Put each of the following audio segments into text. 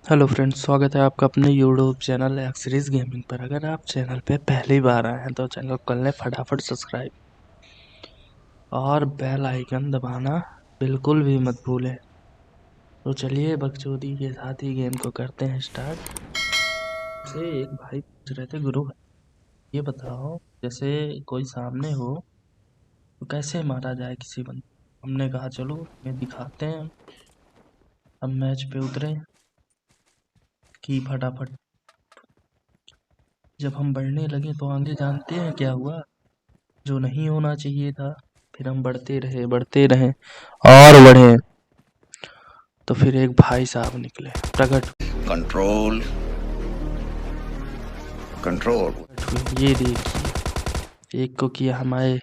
Hello friends, स्वागत है आपका अपने यूट्यूब चैनल एक्सरीज गेमिंग पर। अगर आप चैनल पे पहली बार आए हैं तो चैनल को कर लें फटाफट सब्सक्राइब और बेल आइकन दबाना बिल्कुल भी मत भूलें। तो चलिए बकचोदी के साथ ही गेम को करते हैं स्टार्ट। से एक भाई पूछ रहे थे, गुरु ये बताओ, जैसे कोई सामने हो तो कैसे मारा जाए किसी बंदे। हमने कहा चलो ये दिखाते हैं। हम मैच पे उतरे कि फटाफट जब हम बढ़ने लगे तो आगे जानते हैं क्या हुआ, जो नहीं होना चाहिए था। फिर हम बढ़ते रहे और बढ़े तो फिर एक भाई साहब निकले, प्रकट कंट्रोल कंट्रोल हुए। ये देखिए, एक को किया हमारे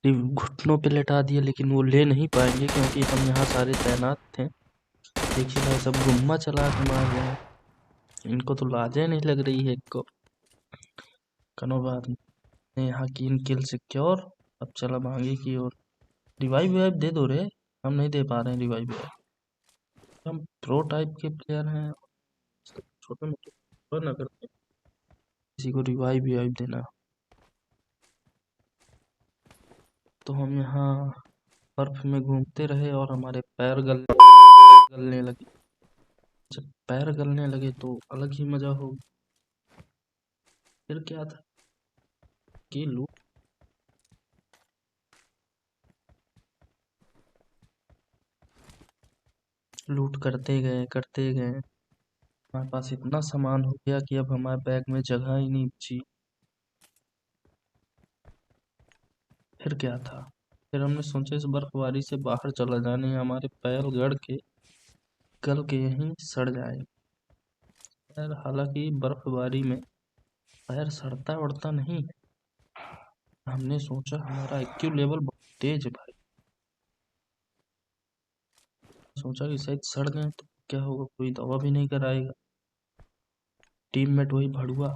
घुटनों पे लटा दिया, लेकिन वो ले नहीं पाएंगे क्योंकि हम यहाँ सारे तैनात थे। देखिए भाई सब गुम्मा चला के मार रहे हैं, इनको तो लाजे नहीं लग रही है। एक को कनो बात नहीं, यहाँ की इन किल सिक्योर। अब चला आगे की ओर। रिवाइव विवाइव दे दो रे, हम नहीं दे पा रहे हैं रिवाइव विवाइव। हम प्रो टाइप के प्लेयर हैं, छोटे मोटे ना करते किसी को रिवाइव विवाइव देना। तो हम यहाँ बर्फ में घूमते रहे और हमारे पैर गलने लगे। जब पैर गलने लगे तो अलग ही मजा हो। फिर क्या था कि लूट करते गए। हमारे पास इतना सामान हो गया कि अब हमारे बैग में जगह ही नहीं बची। फिर क्या था, फिर हमने सोचा इस बर्फबारी से बाहर चला जाने, हमारे पैर गल के यहीं सड़ जाए। पैर हालांकि बर्फबारी में पैर सड़ता उड़ता नहीं है। हमने सोचा हमारा IQ लेवल बहुत तेज है भाई, सोचा कि शायद सड़ गए तो क्या होगा, कोई दवा भी नहीं कराएगा। टीममेट वही भड़ुआ,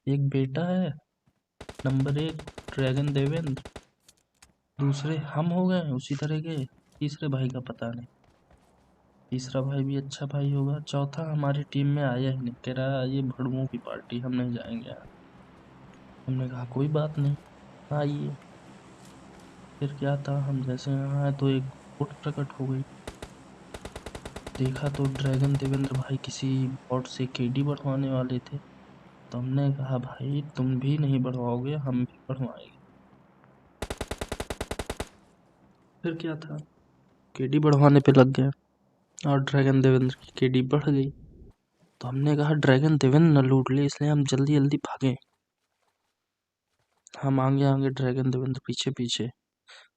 एक बेटा है नंबर 1 ड्रैगन देवेंद्र, दूसरे हम हो गए उसी तरह के, तीसरे भाई का पता नहीं। तीसरा भाई भी अच्छा भाई होगा, चौथा हमारी टीम में आया ही नहीं, कह रहा ये भड़ुओं की पार्टी, हम नहीं जाएंगे यार। हमने कहा कोई बात नहीं, आइए। फिर क्या था, हम जैसे यहाँ आए तो एक बोट प्रकट हो गई। देखा तो ड्रैगन देवेंद्र भाई किसी बॉट से KD बढ़वाने वाले थे। तो हमने कहा भाई तुम भी नहीं बढ़वाओगे, हम भी बढ़वाएंगे। फिर क्या था, KD बढ़वाने पे लग गए और ड्रैगन देवेंद्र की KD बढ़ गई। तो हमने कहा ड्रैगन देवेंद्र न लूट ले, इसलिए हम जल्दी जल्दी भागे। हम आगे आगे, ड्रैगन देवेंद्र पीछे पीछे।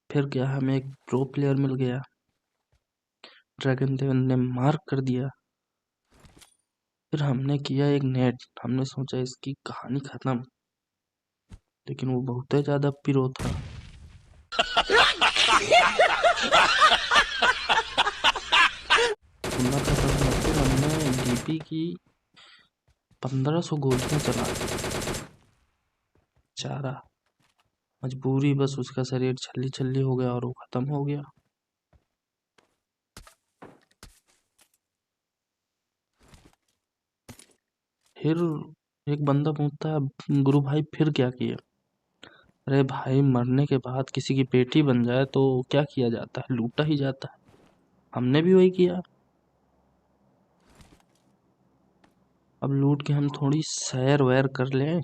फिर क्या, हमें एक प्रो प्लेयर मिल गया, ड्रैगन देवेंद्र ने मार्क कर दिया। फिर हमने किया एक नेट, हमने सोचा इसकी कहानी खत्म, लेकिन वो बहुत ही ज्यादा पिरो था। सुनना खत्म हुआ, फिर हमने DP की 1500 गोलियां चला दी। चारा मजबूरी, बस उसका शरीर छल्ली छल्ली हो गया और वो खत्म हो गया। फिर एक बंदा पूछता है, गुरु भाई फिर क्या किया। अरे भाई, मरने के बाद किसी की पेटी बन जाए तो क्या किया जाता है, लूटा ही जाता है। हमने भी वही किया। अब लूट के हम थोड़ी सैर वैर कर लें।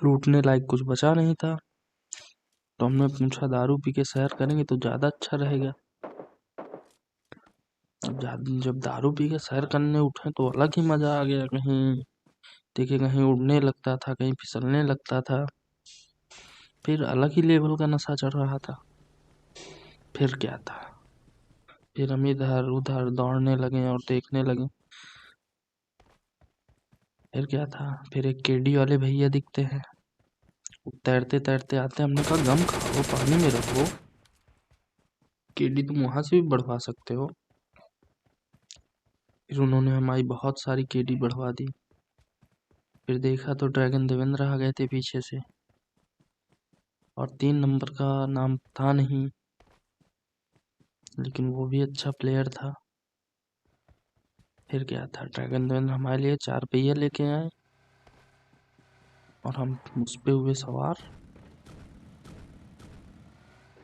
लूटने लायक कुछ बचा नहीं था, तो हमने पूछा दारू पी के सैर करेंगे तो ज्यादा अच्छा रहेगा। जब दारू पी के सैर करने उठे तो अलग ही मजा आ गया। कहीं देखिए, कहीं उड़ने लगता था, कहीं फिसलने लगता था। फिर अलग ही लेवल का नशा चढ़ रहा था। फिर क्या था, फिर हम इधर उधर दौड़ने लगे और देखने लगे। फिर क्या था, फिर एक KD वाले भैया दिखते हैं, वो तैरते तैरते आते हैं। हमने कहा गम खाओ, पानी में रहो, KD तुम वहां से भी बढ़वा सकते हो। फिर उन्होंने हमारी बहुत सारी KD बढ़वा दी। फिर देखा तो ड्रैगन देवेंद्र आ गए थे पीछे से, और 3 नंबर का नाम था नहीं, लेकिन वो भी अच्छा प्लेयर था। फिर क्या था, ड्रैगन देवेंद्र हमारे लिए 4 पहिया लेके आए और हम उस पे हुए सवार।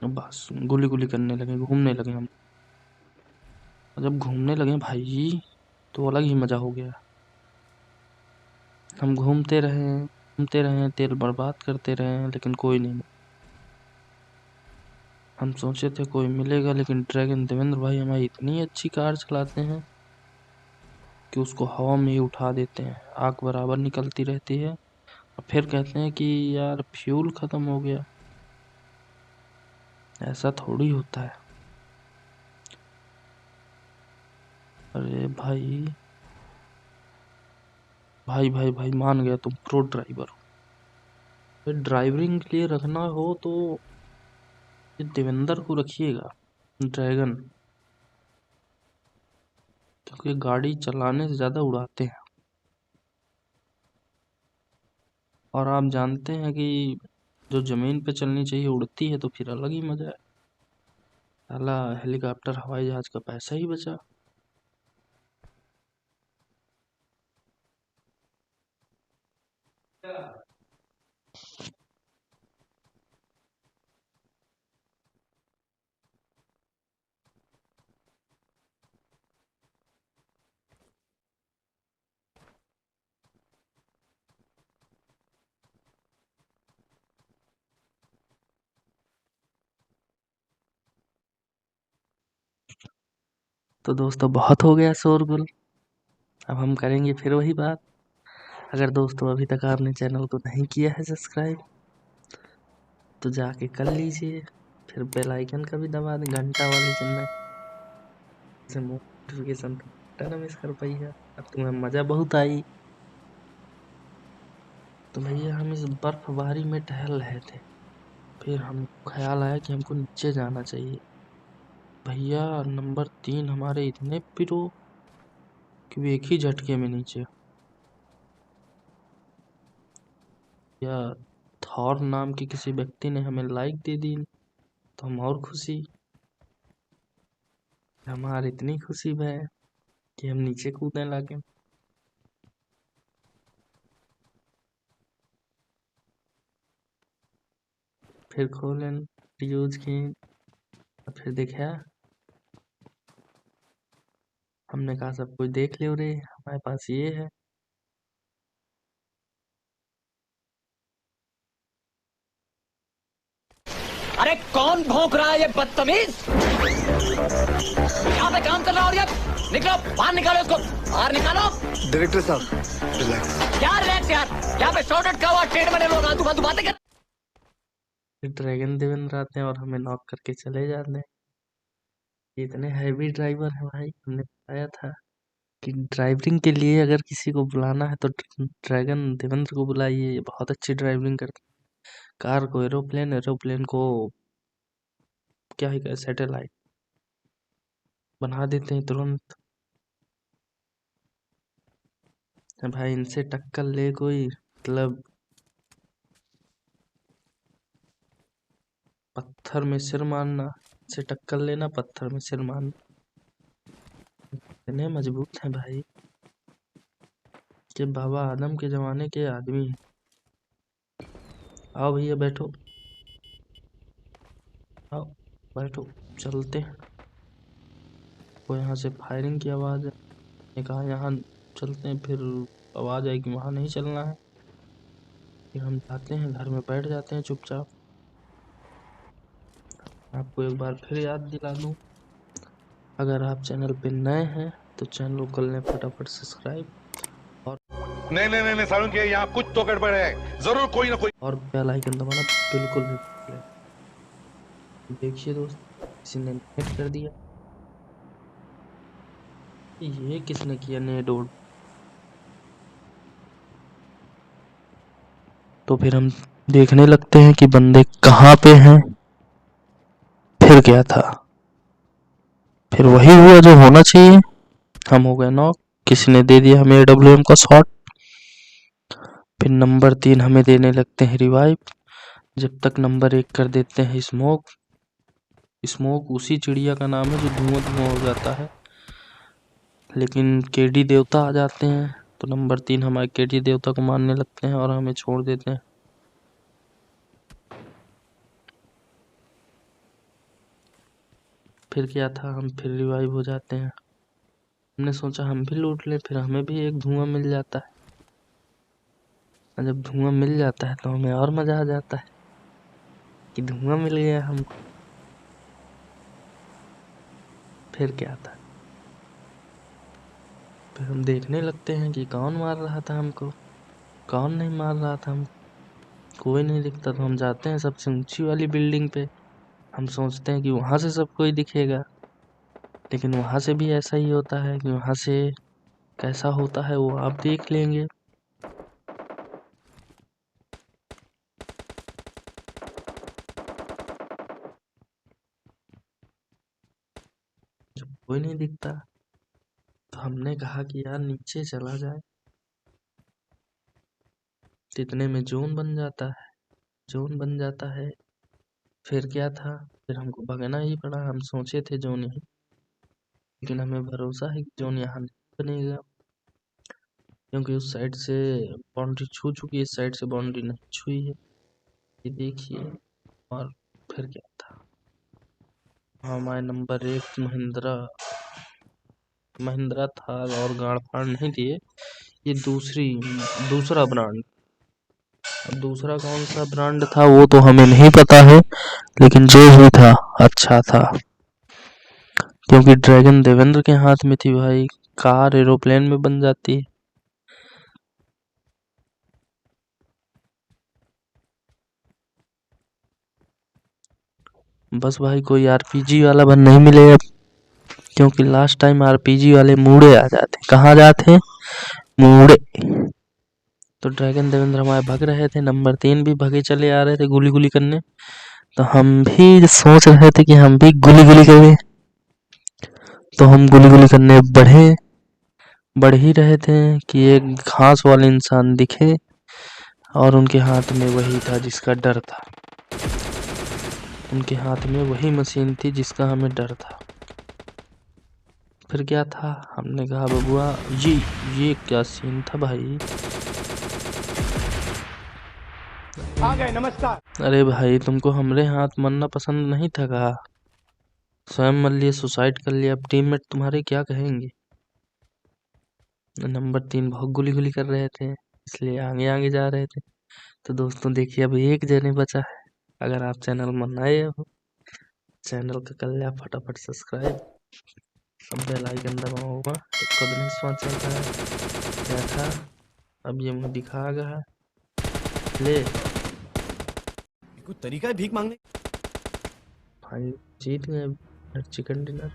बस गुली गुली करने लगे, घूमने लगे हम। और जब घूमने लगे भाई तो अलग ही मजा हो गया। हम घूमते रहे, तेल बर्बाद करते रहे, लेकिन कोई नहीं। हम सोचे थे कोई मिलेगा, लेकिन ड्रैगन देवेंद्र भाई हमारी इतनी अच्छी कार चलाते हैं कि उसको हवा में ही उठा देते हैं, आग बराबर निकलती रहती है। और फिर कहते हैं कि यार फ्यूल खत्म हो गया। ऐसा थोड़ी होता है। अरे भाई भाई भाई भाई मान गया तुम प्रो ड्राइवर हो। फिर ड्राइविंग के लिए रखना हो तो ये देवेंद्र को रखिएगा, ड्रैगन, क्योंकि गाड़ी चलाने से ज़्यादा उड़ाते हैं। और आप जानते हैं कि जो ज़मीन पे चलनी चाहिए उड़ती है, तो फिर अलग ही मज़ा है। साला हेलीकॉप्टर हवाई जहाज़ का पैसा ही बचा। तो दोस्तों बहुत हो गया शोरगुल, अब हम करेंगे फिर वही बात। अगर दोस्तों अभी तक आपने चैनल को नहीं किया है सब्सक्राइब, तो जाके कर लीजिए। फिर बेल आइकन का भी दबा दें, घंटा वाले चिन्ह से नोटिफिकेशन ना मिस कर पाई है। अब तुम्हें मजा बहुत आई। तो भैया हम इस बर्फबारी में टहल रहे थे, फिर हमको ख्याल आया कि हमको नीचे जाना चाहिए। भैया नंबर 3 हमारे इतने पिरो कि वो एक ही झटके में नीचे। या थॉर नाम के किसी व्यक्ति ने हमें लाइक दे दी, तो हम और खुशी। हमारी इतनी खुशी है कि हम नीचे कूदने लगे। फिर खोले यूज की, फिर देखा, हमने कहा सब कुछ देख लियो रे, हमारे पास ये है। अरे कौन भौंक रहा है ये बदतमीज? यहाँ पे काम कर रहा है और ये निकलो बाहर, निकालो इसको बाहर निकालो। डायरेक्टर साहब रिलैक्स। क्या रिलैक्स यार, यहाँ पे शॉर्टकट का हुआ ट्रेड में लोग आतू फातू बातें कर। फिर ड्रैगन देवेंद्र आते हैं और हमें नॉक करके चले जाते हैं। इतने हैवी ड्राइवर है भाई, हमने बताया था कि ड्राइविंग के लिए अगर किसी को बुलाना है तो ड्रैगन देवेंद्र को बुलाइए, ये बहुत अच्छी ड्राइविंग करते हैं। कार को एरोप्लेन, एरोप्लेन को क्या है, सैटेलाइट बना देते हैं तुरंत। भाई इनसे टक्कर ले कोई, मतलब पत्थर में सिर मारना, से टक्कर लेना, पत्थर में सिर मारना। इतने मजबूत हैं भाई कि बाबा आदम के जमाने के आदमी हैं। आओ भैया बैठो, आओ बैठो, चलते हैं। वो यहाँ से फायरिंग की आवाज़ है, मैंने कहा यहाँ चलते हैं, फिर आवाज़ आई कि वहाँ नहीं चलना है। फिर हम जाते हैं, घर में बैठ जाते हैं चुपचाप। आपको एक बार फिर याद दिला दूँ, अगर आप चैनल पे नए हैं तो चैनल को कर लें फटाफट सब्सक्राइब, और नहीं सारुण के यहाँ कुछ तो गड़बड़ है, जरूर कोई ना कोई। और बेल आइकन दबाना बिल्कुल भी मत भूलें। देखिए दोस्त, किसी ने नेट कर दिया, ये किसने किया नेट ओड। तो फिर हम देखने लगते हैं कि बंदे कहाँ पे हैं। फिर क्या था, फिर वही हुआ जो होना चाहिए, हम हो गए नॉक। किसी ने दे दिया हमें AWM का शॉट, फिर नंबर 3 हमें देने लगते हैं रिवाइव, जब तक नंबर 1 कर देते हैं स्मोक। स्मोक उसी चिड़िया का नाम है जो धुआं धुआं हो जाता है, लेकिन केडी देवता आ जाते हैं तो नंबर 3 हमारे केडी देवता को मारने लगते हैं और हमें छोड़ देते हैं। फिर क्या था, हम फिर रिवाइव हो जाते हैं। हमने सोचा हम भी लूट लें, फिर हमें भी एक धुआं मिल जाता है, और जब धुआं मिल जाता है तो हमें और मजा आ जाता है कि धुआं मिल गया हमको। फिर क्या था, फिर हम देखने लगते हैं कि कौन मार रहा था हमको, कौन नहीं मार रहा था हमको। कोई नहीं दिखता तो हम जाते हैं सबसे ऊंची वाली बिल्डिंग पे। हम सोचते हैं कि वहां से सब कोई दिखेगा, लेकिन वहां से भी ऐसा ही होता है कि वहां से कैसा होता है वो आप देख लेंगे। जब कोई नहीं दिखता तो हमने कहा कि यार नीचे चला जाए, तो इतने में जोन बन जाता है। जोन बन जाता है, फिर क्या था, फिर हमको भगना ही पड़ा। हम सोचे थे जोन यहीं, लेकिन हमें भरोसा है कि जोन यहाँ नहीं बनेगा, क्योंकि उस साइड से बाउंड्री छू चुकी है, इस साइड से बाउंड्री नहीं छुई है, ये देखिए। और फिर क्या था, हमारे नंबर 1 महिंद्रा थार और गाड़ फाड़ नहीं दिए, ये दूसरा ब्रांड। अब दूसरा कौन सा ब्रांड था वो तो हमें नहीं पता है, लेकिन जो भी था अच्छा था, क्योंकि ड्रैगन देवेंद्र के हाथ में थी भाई। कार एरोप्लेन में बन जाती है। बस भाई कोई आरपीजी वाला बन नहीं मिले अब, क्योंकि लास्ट टाइम आरपीजी वाले मूड़े आ जाते। कहाँ जाते, मूड़े। तो ड्रैगन देवेंद्र हमारे भग रहे थे, नंबर 3 भी भगे चले आ रहे थे गुली गुली करने। तो हम भी सोच रहे थे कि हम भी गुली गुली करें, तो हम गुली गुली करने बढ़ ही रहे थे कि एक घास वाले इंसान दिखे, और उनके हाथ में वही था जिसका डर था। उनके हाथ में वही मशीन थी जिसका हमें डर था। फिर क्या था, हमने कहा बबुआ ये क्या सीन था भाई। आ गए, नमस्कार। अरे भाई तुमको हमरे हाथ मरना पसंद नहीं था कहा, स्वयं मर लिए, सुसाइड कर लिया, अब टीममेट तुम्हारे क्या कहेंगे। नंबर 3 बहुत गुली गुली कर रहे थे, इसलिए आगे आगे जा रहे थे। तो दोस्तों देखिए अब एक जने बचा है। अगर आप चैनल में नए हो, चैनल को कर लिया फटाफट सब्सक्राइब, अब बेल आइकन दबाओगा। खुद नहीं सोच चलता है क्या था, अब ये मुझे दिखा गया ले कुछ तरीका है भीख मांगने। भाई, जीत गए चिकन डिनर।